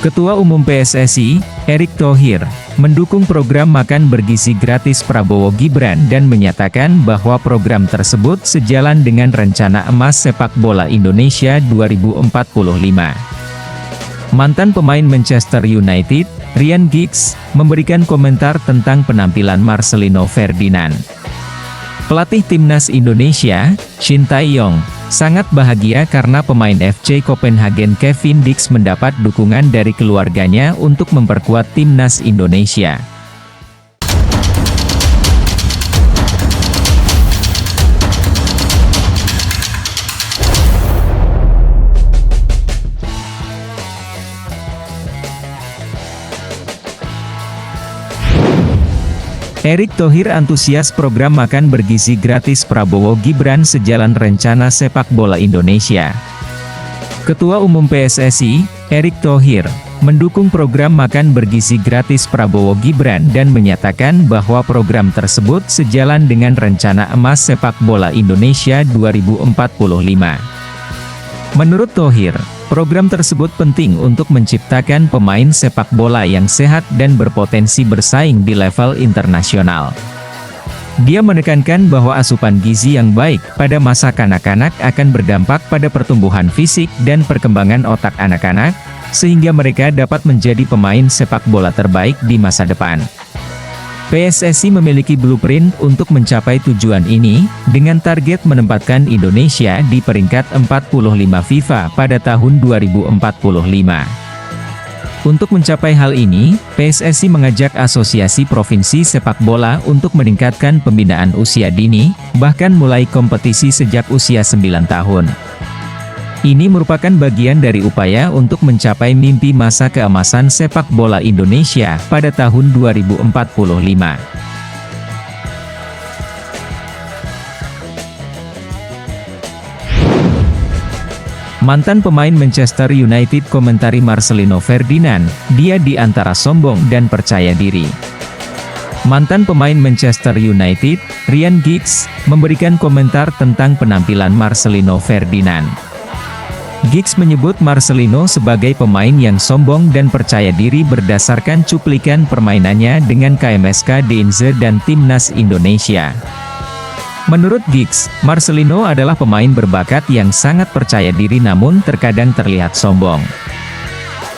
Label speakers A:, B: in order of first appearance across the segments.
A: Ketua Umum PSSI, Erick Thohir, mendukung program makan bergizi gratis Prabowo Gibran dan menyatakan bahwa program tersebut sejalan dengan rencana emas sepak bola Indonesia 2045. Mantan pemain Manchester United, Ryan Giggs, memberikan komentar tentang penampilan Marcelino Ferdinand. Pelatih Timnas Indonesia, Shin Tae-yong, sangat bahagia karena pemain FC Copenhagen Kevin Dix mendapat dukungan dari keluarganya untuk memperkuat Timnas Indonesia. Erick Thohir antusias program makan bergizi gratis Prabowo Gibran sejalan rencana sepak bola Indonesia. Ketua Umum PSSI, Erick Thohir, mendukung program makan bergizi gratis Prabowo Gibran dan menyatakan bahwa program tersebut sejalan dengan rencana emas sepak bola Indonesia 2045. Menurut Thohir, program tersebut penting untuk menciptakan pemain sepak bola yang sehat dan berpotensi bersaing di level internasional. Dia menekankan bahwa asupan gizi yang baik pada masa kanak-kanak akan berdampak pada pertumbuhan fisik dan perkembangan otak anak-anak, sehingga mereka dapat menjadi pemain sepak bola terbaik di masa depan. PSSI memiliki blueprint untuk mencapai tujuan ini, dengan target menempatkan Indonesia di peringkat 45 FIFA pada tahun 2045. Untuk mencapai hal ini, PSSI mengajak Asosiasi Provinsi Sepak Bola untuk meningkatkan pembinaan usia dini, bahkan mulai kompetisi sejak usia 9 tahun. Ini merupakan bagian dari upaya untuk mencapai mimpi masa keemasan sepak bola Indonesia pada tahun 2045. Mantan pemain Manchester United komentari Marcelino Ferdinand, dia di antara sombong dan percaya diri. Mantan pemain Manchester United, Ryan Giggs, memberikan komentar tentang penampilan Marcelino Ferdinand. Giggs menyebut Marcelino sebagai pemain yang sombong dan percaya diri berdasarkan cuplikan permainannya dengan KMSK Deinze dan Timnas Indonesia. Menurut Giggs, Marcelino adalah pemain berbakat yang sangat percaya diri namun terkadang terlihat sombong.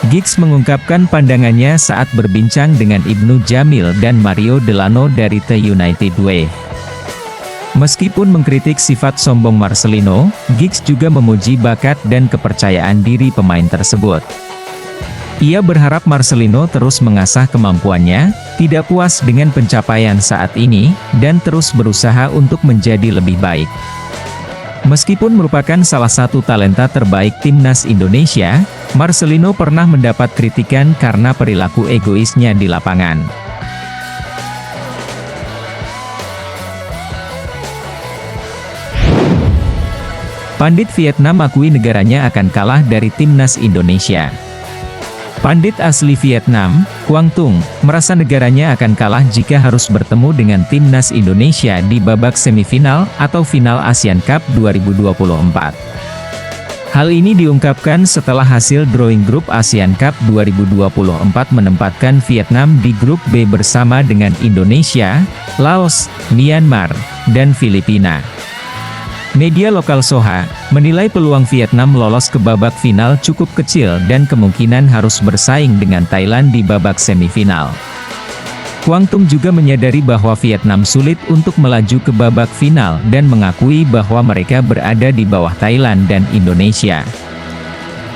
A: Giggs mengungkapkan pandangannya saat berbincang dengan Ibnu Jamil dan Mario Delano dari The United Way. Meskipun mengkritik sifat sombong Marcelino, Giggs juga memuji bakat dan kepercayaan diri pemain tersebut. Ia berharap Marcelino terus mengasah kemampuannya, tidak puas dengan pencapaian saat ini, dan terus berusaha untuk menjadi lebih baik. Meskipun merupakan salah satu talenta terbaik Timnas Indonesia, Marcelino pernah mendapat kritikan karena perilaku egoisnya di lapangan. Pandit Vietnam akui negaranya akan kalah dari Timnas Indonesia. Pandit asli Vietnam, Quang Tung, merasa negaranya akan kalah jika harus bertemu dengan Timnas Indonesia di babak semifinal atau final Asian Cup 2024. Hal ini diungkapkan setelah hasil drawing grup Asian Cup 2024 menempatkan Vietnam di grup B bersama dengan Indonesia, Laos, Myanmar, dan Filipina. Media lokal Soha menilai peluang Vietnam lolos ke babak final cukup kecil dan kemungkinan harus bersaing dengan Thailand di babak semifinal. Quang Tung juga menyadari bahwa Vietnam sulit untuk melaju ke babak final dan mengakui bahwa mereka berada di bawah Thailand dan Indonesia.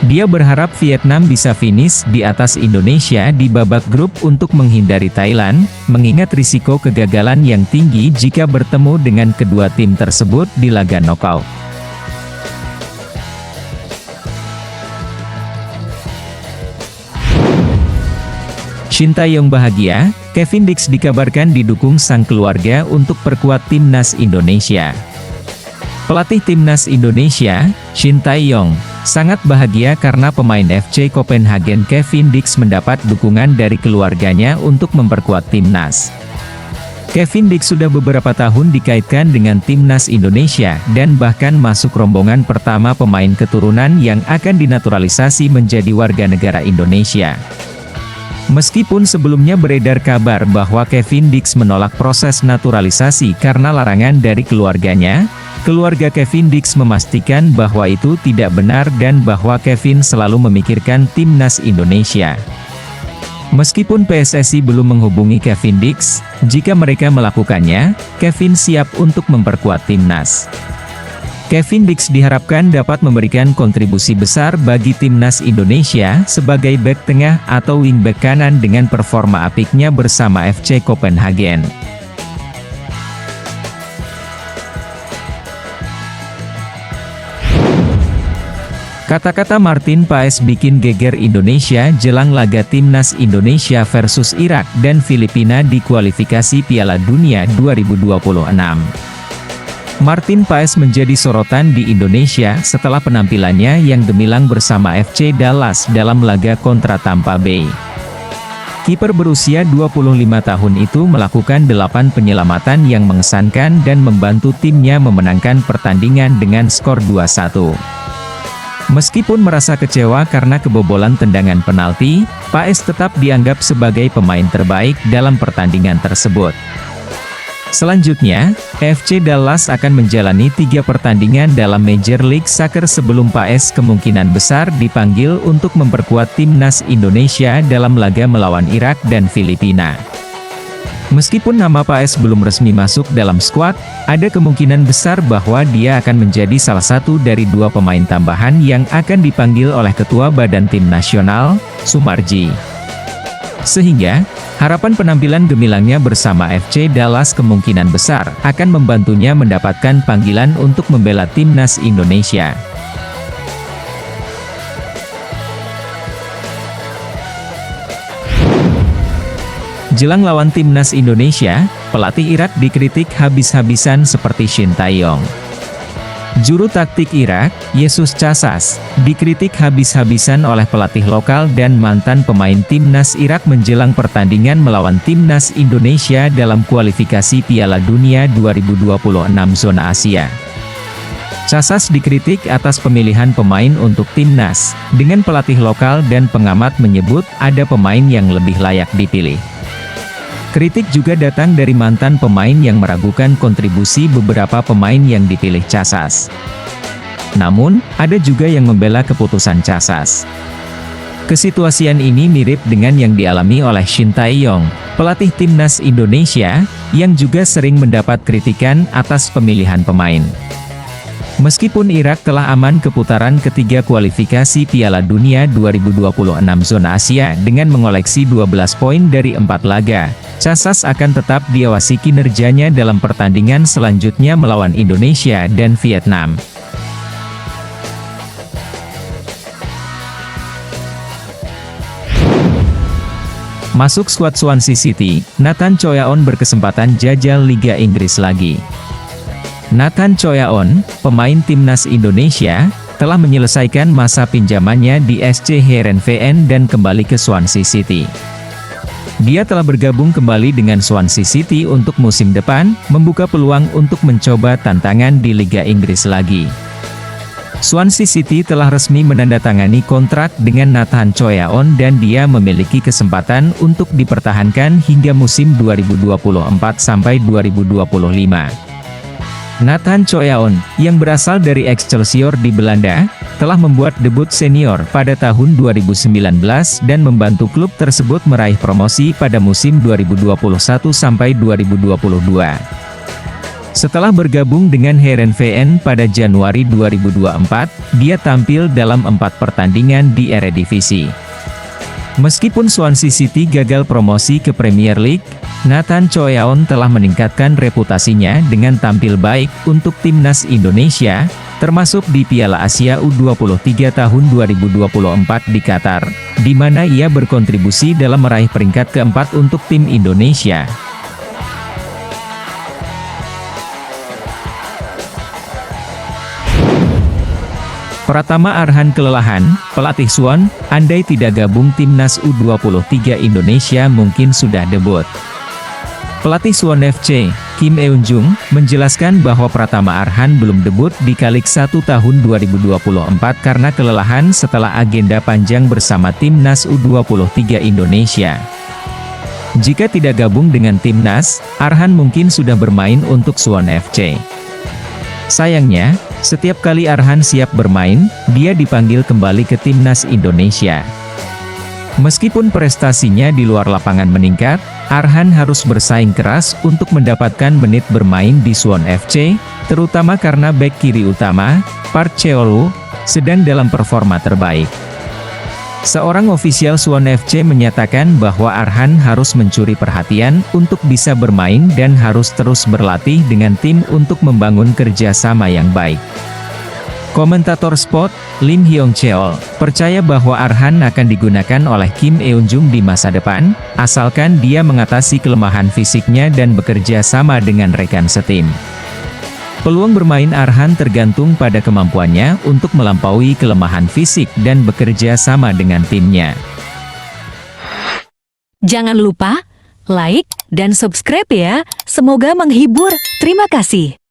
A: Dia berharap Vietnam bisa finish di atas Indonesia di babak grup untuk menghindari Thailand, mengingat risiko kegagalan yang tinggi jika bertemu dengan kedua tim tersebut di laga knockout. Shin Tae-yong bahagia, Kevin Dix dikabarkan didukung sang keluarga untuk perkuat Timnas Indonesia. Pelatih Timnas Indonesia, Shin Tae-yong, sangat bahagia karena pemain FC Copenhagen Kevin Dix mendapat dukungan dari keluarganya untuk memperkuat timnas. Kevin Dix sudah beberapa tahun dikaitkan dengan timnas Indonesia dan bahkan masuk rombongan pertama pemain keturunan yang akan dinaturalisasi menjadi warga negara Indonesia. Meskipun sebelumnya beredar kabar bahwa Kevin Dix menolak proses naturalisasi karena larangan dari keluarganya, keluarga Kevin Dix memastikan bahwa itu tidak benar dan bahwa Kevin selalu memikirkan timnas Indonesia. Meskipun PSSI belum menghubungi Kevin Dix, jika mereka melakukannya, Kevin siap untuk memperkuat timnas. Kevin Dix diharapkan dapat memberikan kontribusi besar bagi timnas Indonesia sebagai bek tengah atau wingback kanan dengan performa apiknya bersama FC Copenhagen. Kata-kata Martin Paes bikin geger Indonesia jelang laga timnas Indonesia versus Irak dan Filipina di kualifikasi Piala Dunia 2026. Martin Paes menjadi sorotan di Indonesia setelah penampilannya yang gemilang bersama FC Dallas dalam laga kontra Tampa Bay. Kiper berusia 25 tahun itu melakukan 8 penyelamatan yang mengesankan dan membantu timnya memenangkan pertandingan dengan skor 2-1. Meskipun merasa kecewa karena kebobolan tendangan penalti, Paes tetap dianggap sebagai pemain terbaik dalam pertandingan tersebut. Selanjutnya, FC Dallas akan menjalani 3 pertandingan dalam Major League Soccer sebelum Paes kemungkinan besar dipanggil untuk memperkuat timnas Indonesia dalam laga melawan Irak dan Filipina. Meskipun nama Paes belum resmi masuk dalam skuad, ada kemungkinan besar bahwa dia akan menjadi salah satu dari 2 pemain tambahan yang akan dipanggil oleh Ketua Badan Tim Nasional, Sumarji. Sehingga, harapan penampilan gemilangnya bersama FC Dallas kemungkinan besar akan membantunya mendapatkan panggilan untuk membela timnas Indonesia. Jelang lawan timnas Indonesia, pelatih Irak dikritik habis-habisan seperti Shin Tae-yong. Juru taktik Irak, Yesus Casas, dikritik habis-habisan oleh pelatih lokal dan mantan pemain timnas Irak menjelang pertandingan melawan timnas Indonesia dalam kualifikasi Piala Dunia 2026 zona Asia. Casas dikritik atas pemilihan pemain untuk timnas, dengan pelatih lokal dan pengamat menyebut ada pemain yang lebih layak dipilih. Kritik juga datang dari mantan pemain yang meragukan kontribusi beberapa pemain yang dipilih Casas. Namun, ada juga yang membela keputusan Casas. Kesituasian ini mirip dengan yang dialami oleh Shin Tae-yong, pelatih timnas Indonesia, yang juga sering mendapat kritikan atas pemilihan pemain. Meskipun Irak telah aman ke putaran ketiga kualifikasi Piala Dunia 2026 zona Asia dengan mengoleksi 12 poin dari 4 laga, Casas akan tetap diawasi kinerjanya dalam pertandingan selanjutnya melawan Indonesia dan Vietnam. Masuk skuad Swansea City, Nathan Choyaon berkesempatan jajal Liga Inggris lagi. Nathan Choyaon, pemain timnas Indonesia, telah menyelesaikan masa pinjamannya di SC Heerenveen dan kembali ke Swansea City. Dia telah bergabung kembali dengan Swansea City untuk musim depan, membuka peluang untuk mencoba tantangan di Liga Inggris lagi. Swansea City telah resmi menandatangani kontrak dengan Nathan Choyaon dan dia memiliki kesempatan untuk dipertahankan hingga musim 2024 sampai 2025. Nathan Choyaon, yang berasal dari Excelsior di Belanda, telah membuat debut senior pada tahun 2019 dan membantu klub tersebut meraih promosi pada musim 2021 sampai 2022. Setelah bergabung dengan Heerenveen pada Januari 2024, dia tampil dalam 4 pertandingan di Eredivisie. Meskipun Swansea City gagal promosi ke Premier League, Nathan Choyaon telah meningkatkan reputasinya dengan tampil baik untuk timnas Indonesia, termasuk di Piala Asia U23 tahun 2024 di Qatar, di mana ia berkontribusi dalam meraih peringkat keempat untuk tim Indonesia. Pratama Arhan kelelahan, pelatih Suwon, andai tidak gabung timnas U23 Indonesia mungkin sudah debut. Pelatih Suwon FC, Kim Eun-jung, menjelaskan bahwa Pratama Arhan belum debut di Kalik 1 tahun 2024 karena kelelahan setelah agenda panjang bersama Timnas U23 Indonesia. Jika tidak gabung dengan Timnas, Arhan mungkin sudah bermain untuk Suwon FC. Sayangnya, setiap kali Arhan siap bermain, dia dipanggil kembali ke Timnas Indonesia. Meskipun prestasinya di luar lapangan meningkat, Arhan harus bersaing keras untuk mendapatkan menit bermain di Suwon FC, terutama karena bek kiri utama, Park Cheol-woo, sedang dalam performa terbaik. Seorang ofisial Suwon FC menyatakan bahwa Arhan harus mencuri perhatian untuk bisa bermain dan harus terus berlatih dengan tim untuk membangun kerjasama yang baik. Komentator sport, Lim Hyong Cheol, percaya bahwa Arhan akan digunakan oleh Kim Eun-jung di masa depan, asalkan dia mengatasi kelemahan fisiknya dan bekerja sama dengan rekan setim. Peluang bermain Arhan tergantung pada kemampuannya untuk melampaui kelemahan fisik dan bekerja sama dengan timnya.
B: Jangan lupa like dan subscribe ya, semoga menghibur. Terima kasih.